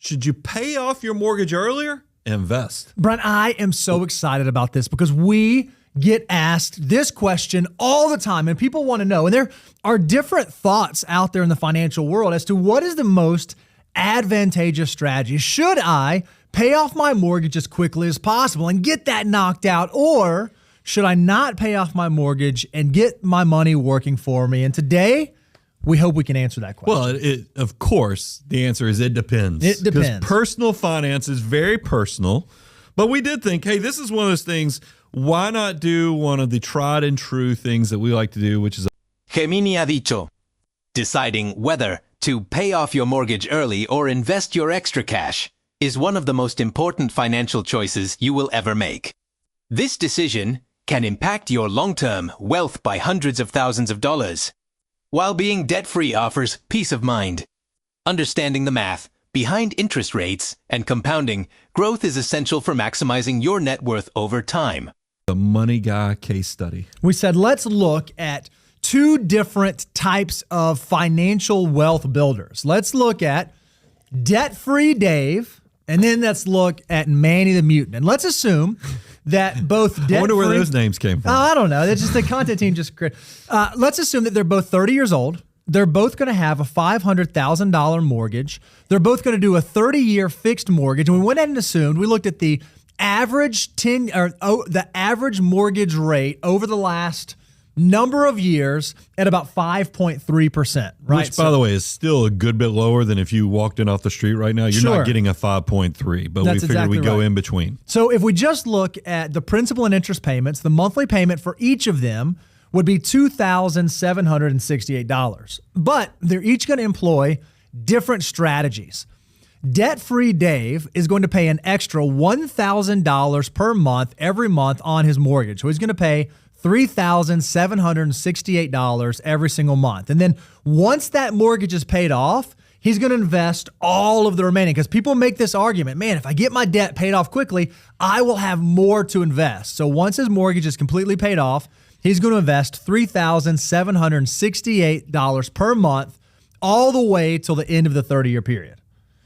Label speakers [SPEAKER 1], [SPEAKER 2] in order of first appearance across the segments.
[SPEAKER 1] Should you pay off your mortgage earlier? Invest.
[SPEAKER 2] Brent, I am so excited about this because we get asked this question all the time and people want to know. And there are different thoughts out there in the financial world as to what is the most advantageous strategy. Should I pay off my mortgage as quickly as possible and get that knocked out? Or should I not pay off my mortgage and get my money working for me? And today, we hope we can answer that question.
[SPEAKER 1] Well, of course, the answer is it depends.
[SPEAKER 2] It depends.
[SPEAKER 1] Because personal finance is very personal. But we did think, hey, this is one of those things. Why not do one of the tried and true things that we like to do, which is
[SPEAKER 3] Gemini ha dicho, deciding whether to pay off your mortgage early or invest your extra cash is one of the most important financial choices you will ever make. This decision can impact your long-term wealth by hundreds of thousands of dollars, while being debt-free offers peace of mind. Understanding the math behind interest rates and compounding, growth is essential for maximizing your net worth over time.
[SPEAKER 1] the Money Guy case study.
[SPEAKER 2] We said, let's look at two different types of financial wealth builders. Let's look at Debt-Free Dave, and then let's look at Manny the Mutant. And let's assume that both debt-free...
[SPEAKER 1] I wonder where those names came from.
[SPEAKER 2] Oh, I don't know. It's just the content team just... let's assume that they're both 30 years old. They're both going to have a $500,000 mortgage. They're both going to do a 30-year fixed mortgage. And we went ahead and assumed, we looked at the average the average mortgage rate over the last number of years at about 5.3%. Right?
[SPEAKER 1] Which, by the way, is still a good bit lower than if you walked in off the street right now. You're
[SPEAKER 2] Sure.
[SPEAKER 1] not getting a 5.3, but
[SPEAKER 2] That's
[SPEAKER 1] we figured
[SPEAKER 2] exactly
[SPEAKER 1] we'd go
[SPEAKER 2] right.
[SPEAKER 1] in between.
[SPEAKER 2] So if we just look at the principal and interest payments, the monthly payment for each of them would be $2,768. But they're each going to employ different strategies. Debt-Free Dave is going to pay an extra $1,000 per month every month on his mortgage. So he's going to pay $3,768 every single month. And then once that mortgage is paid off, he's going to invest all of the remaining, because people make this argument, man, if I get my debt paid off quickly, I will have more to invest. So once his mortgage is completely paid off, he's going to invest $3,768 per month all the way till the end of the 30-year period.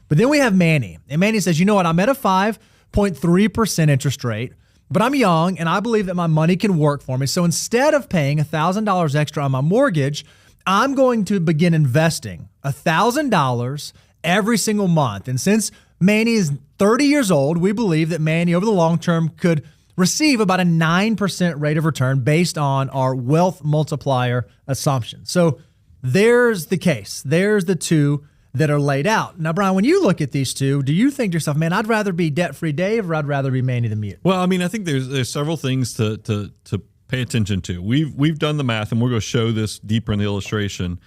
[SPEAKER 2] But then we have Manny. And Manny says, you know what, I'm at a 5.3% interest rate, but I'm young and I believe that my money can work for me. So instead of paying $1,000 extra on my mortgage, I'm going to begin investing $1,000 every single month. And since Manny is 30 years old, we believe that Manny over the long term could receive about a 9% rate of return based on our wealth multiplier assumption. So there's the case. There's the two that are laid out. Now, Brian, when you look at these two, do you think to yourself, man, I'd rather be Debt-Free Dave or I'd rather be Manny the Mute?
[SPEAKER 1] Well, I mean, I think there's several things to pay attention to. We've done the math, and we're going to show this deeper in the illustration.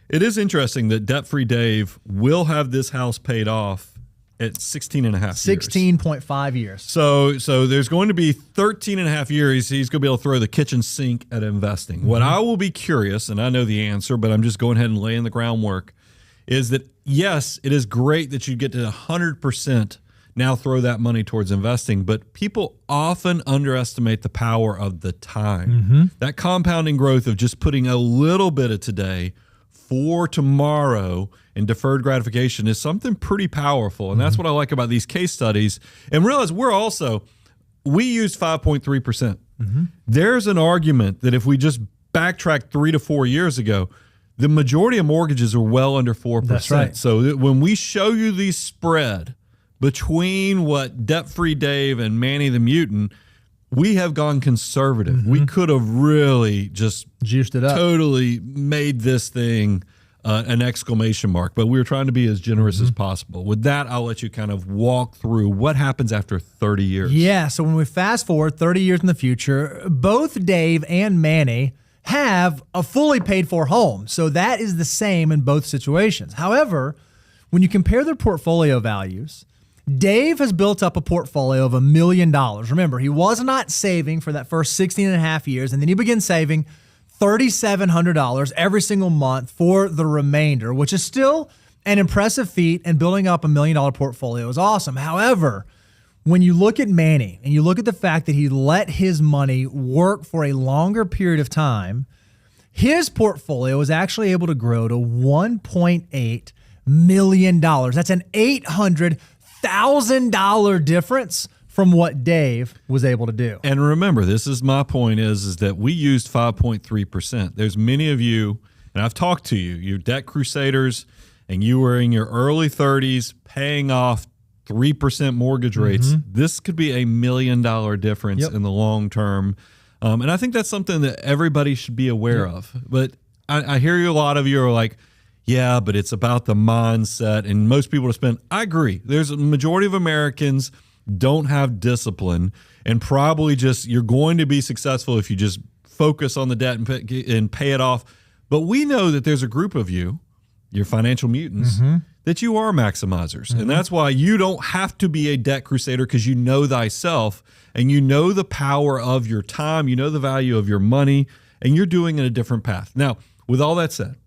[SPEAKER 1] It is interesting that Debt-Free Dave will have this house paid off at 16 and a half years.
[SPEAKER 2] 16.5 years.
[SPEAKER 1] So there's going to be 13 and a half years. He's going to be able to throw the kitchen sink at investing. Mm-hmm. What I will be curious, and I know the answer, but I'm just going ahead and laying the groundwork, is that, yes, it is great that you get to 100% now throw that money towards investing, but people often underestimate the power of the time. Mm-hmm. That compounding growth of just putting a little bit of today for tomorrow and deferred gratification is something pretty powerful. And that's what I like about these case studies. And realize we used 5.3%. Mm-hmm. There's an argument that if we just backtrack 3 to 4 years ago, the majority of mortgages are well under 4%.
[SPEAKER 2] That's right.
[SPEAKER 1] So when we show you the spread between what Debt-Free Dave and Manny the Mutant, we have gone conservative. Mm-hmm. We could have really just
[SPEAKER 2] juiced it up,
[SPEAKER 1] totally made this thing an exclamation mark, but we were trying to be as generous as possible. With that, I'll let you kind of walk through what happens after 30 years.
[SPEAKER 2] Yeah, so when we fast forward 30 years in the future, both Dave and Manny have a fully paid for home. So that is the same in both situations. However, when you compare their portfolio values, Dave has built up a portfolio of $1 million. Remember, he was not saving for that first 16 and a half years, and then he began saving $3,700 every single month for the remainder, which is still an impressive feat, and building up $1 million portfolio is awesome. However, when you look at Manny and you look at the fact that he let his money work for a longer period of time, his portfolio was actually able to grow to $1.8 million. That's an $800,000 difference from what Dave was able to do.
[SPEAKER 1] And remember, this is my point is that we used 5.3%. There's many of you, and I've talked to you, you're debt crusaders, and you were in your early 30s paying off 3% mortgage rates. This could be $1 million difference in the long term. And I think that's something that everybody should be aware of. But I hear you, a lot of you are like, yeah, but it's about the mindset. And most people to spend, I agree. There's a majority of Americans don't have discipline, and probably just you're going to be successful if you just focus on the debt and pay it off. But we know that there's a group of you, your financial mutants, that you are maximizers. And that's why you don't have to be a debt crusader, because you know thyself and you know the power of your time, you know the value of your money, and you're doing it a different path. Now, with all that said,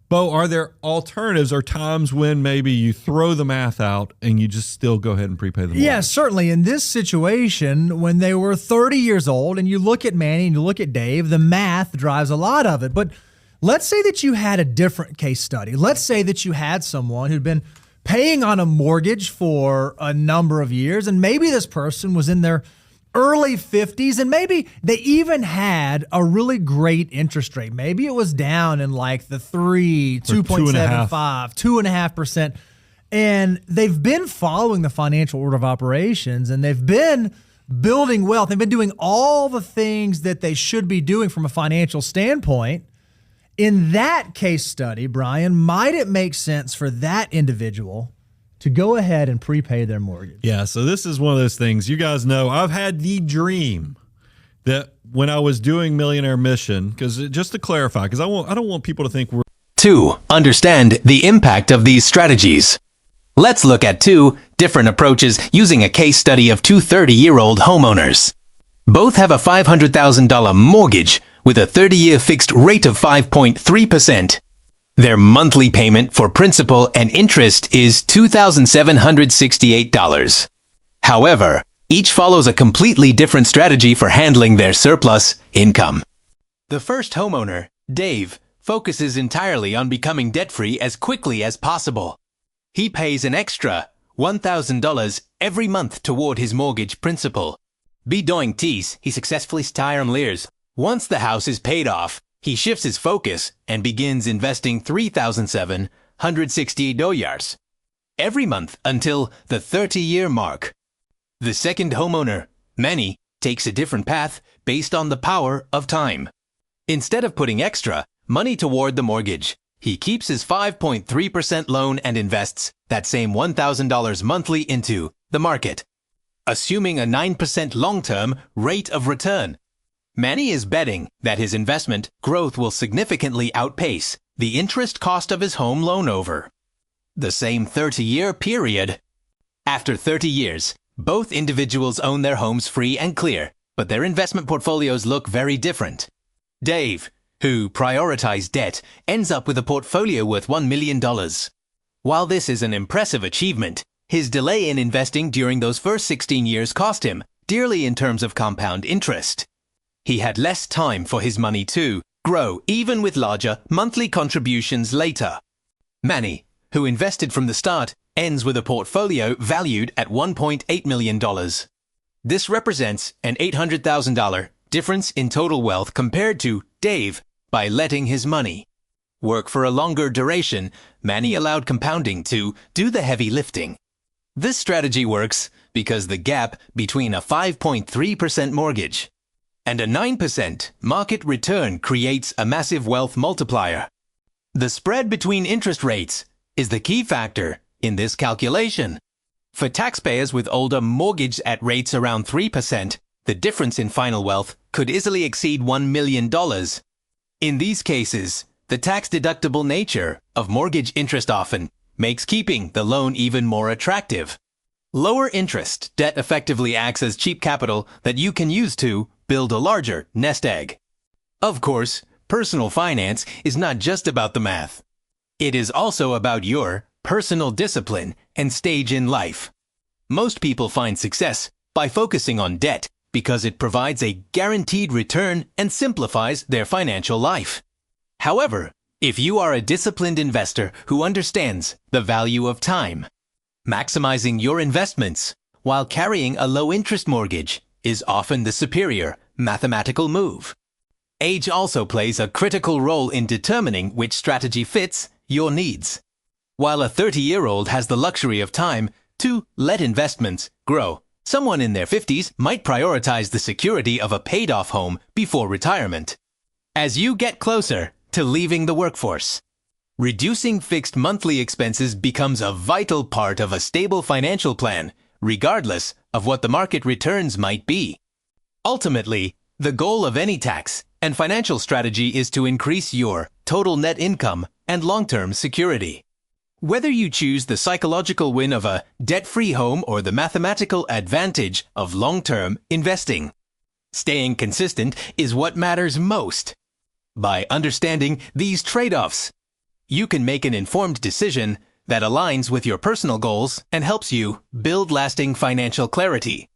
[SPEAKER 1] Bo, are there alternatives or times when maybe you throw the math out and you just still go ahead and prepay the mortgage?
[SPEAKER 2] Yeah, certainly. In this situation, when they were 30 years old, and you look at Manny and you look at Dave, the math drives a lot of it. But let's say that you had a different case study. Let's say that you had someone who'd been paying on a mortgage for a number of years, and maybe this person was in their early 50s, and maybe they even had a really great interest rate. Maybe it was down in like the 2.75, 2.5%. And they've been following the financial order of operations, and they've been building wealth. They've been doing all the things that they should be doing from a financial standpoint. In that case study, Brian, might it make sense for that individual to go ahead and prepay their mortgage?
[SPEAKER 1] Yeah, so this is one of those things. You guys know I've had the dream that when I was doing Millionaire Mission, because just to clarify, because I don't want people to think we're
[SPEAKER 3] 2. Understand the impact of these strategies. Let's look at 2 different approaches using a case study of 2 30-year-old homeowners. Both have a $500,000 mortgage with a 30-year fixed rate of 5.3%. Their monthly payment for principal and interest is $2,768. However, each follows a completely different strategy for handling their surplus income. The first homeowner, Dave, focuses entirely on becoming debt-free as quickly as possible. He pays an extra $1,000 every month toward his mortgage principal. Bedoing tees, he successfully styrem leers. Once the house is paid off, he shifts his focus and begins investing $3,768 every month until the 30-year mark. The second homeowner, Manny, takes a different path based on the power of time. Instead of putting extra money toward the mortgage, he keeps his 5.3% loan and invests that same $1,000 monthly into the market, assuming a 9% long-term rate of return. Manny is betting that his investment growth will significantly outpace the interest cost of his home loan over the same 30-year period. After 30 years, both individuals own their homes free and clear, but their investment portfolios look very different. Dave, who prioritized debt, ends up with a portfolio worth $1 million. While this is an impressive achievement, his delay in investing during those first 16 years cost him dearly in terms of compound interest. He had less time for his money to grow, even with larger monthly contributions later. Manny, who invested from the start, ends with a portfolio valued at $1.8 million. This represents an $800,000 difference in total wealth compared to Dave by letting his money work for a longer duration. Manny allowed compounding to do the heavy lifting. This strategy works because the gap between a 5.3% mortgage and a 9% market return creates a massive wealth multiplier. The spread between interest rates is the key factor in this calculation. For taxpayers with older mortgages at rates around 3%, the difference in final wealth could easily exceed $1 million. In these cases, the tax-deductible nature of mortgage interest often makes keeping the loan even more attractive. Lower interest debt effectively acts as cheap capital that you can use to build a larger nest egg. Of course, personal finance is not just about the math. It is also about your personal discipline and stage in life. Most people find success by focusing on debt because it provides a guaranteed return and simplifies their financial life. However, If you are a disciplined investor who understands the value of time, maximizing your investments while carrying a low-interest mortgage is often the superior mathematical move. Age also plays a critical role in determining which strategy fits your needs. While a 30-year-old has the luxury of time to let investments grow, someone in their 50s might prioritize the security of a paid-off home before retirement. As you get closer to leaving the workforce, reducing fixed monthly expenses becomes a vital part of a stable financial plan, regardless of what the market returns might be. Ultimately, the goal of any tax and financial strategy is to increase your total net income and long-term security. Whether you choose the psychological win of a debt-free home or the mathematical advantage of long-term investing, staying consistent is what matters most. By understanding these trade-offs, you can make an informed decision that aligns with your personal goals and helps you build lasting financial clarity.